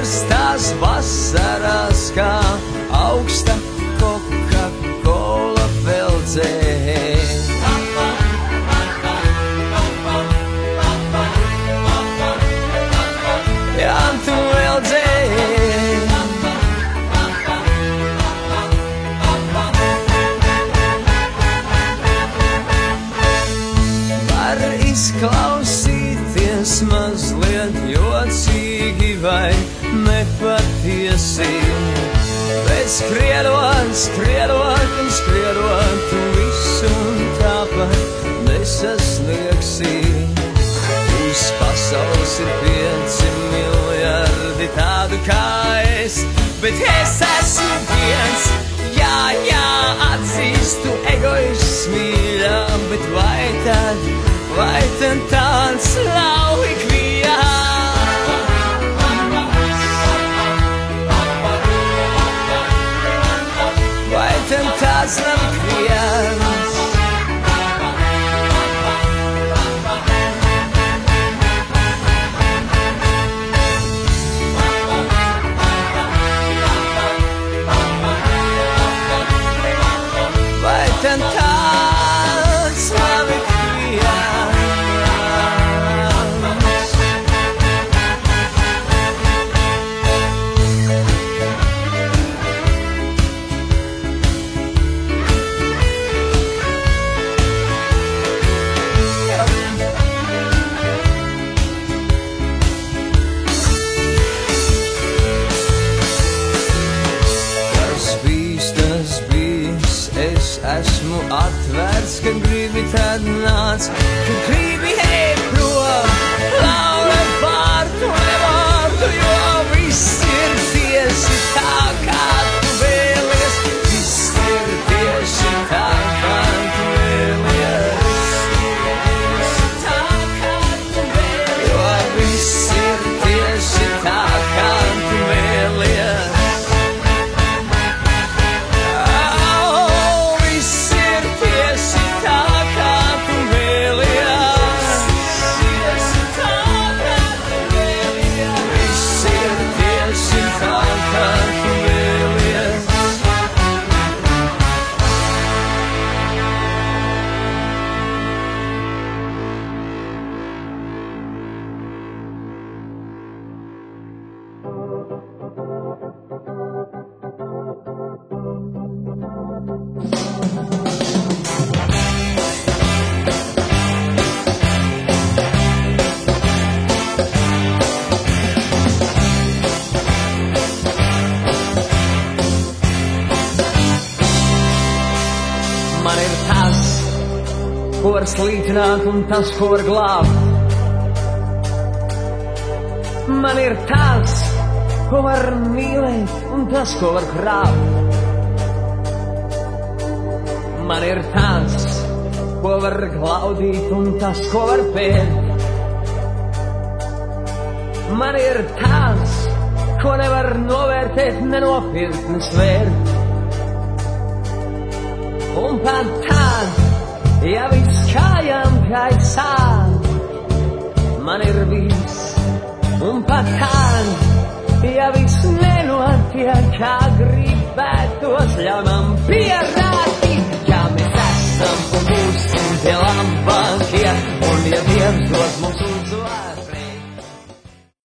Karstās vasaras kā augsta Coca-Cola veldzē. Jā, tu veldzē. Var izklausīties mazliet jocīgi vai nepatiesi, bet skrienot, skrienot un skrienot, tu visu un tāpat nesasniegsi. Uz pasaules ir 5 miljardi tādu kā es, bet es esmu viens. Jā, jā, atzīstu egoists mīļā, bet vai tad tāds nav ikviens? Vai tad tāds nav ikviens? Vai tad tāds nav ikviens? Esmu atvērts, kad gribi tad nāc, kad gribi ej prom. Laura vārdu nevārdu, jo viss ir tieši tā, kā tu vēlies. Viss ir tieši tā, kā tu vēlies. Tā, kā tu vēlies. Jo viss ir tieši tā, kā tu vēlies. Man ir tas, ko var slītināt un tas, ko var glābt. Man ir tas, ko var mīlēt un tas, ko var krāpt. Man ir tas, ko var glaudīt un tas, ko var pērt. Man ir tas, ko nevar novērtēt, nenopirkt, nesvērt. Un pat tad, ja viss kājām gaisā, man ir viss. Un pat tad, ja viss nenotiek, kā gribētos, ļauj man pierādīt, ka mēs esam un būsim tie labākie. Un ja Dievs dos mums uzvaru,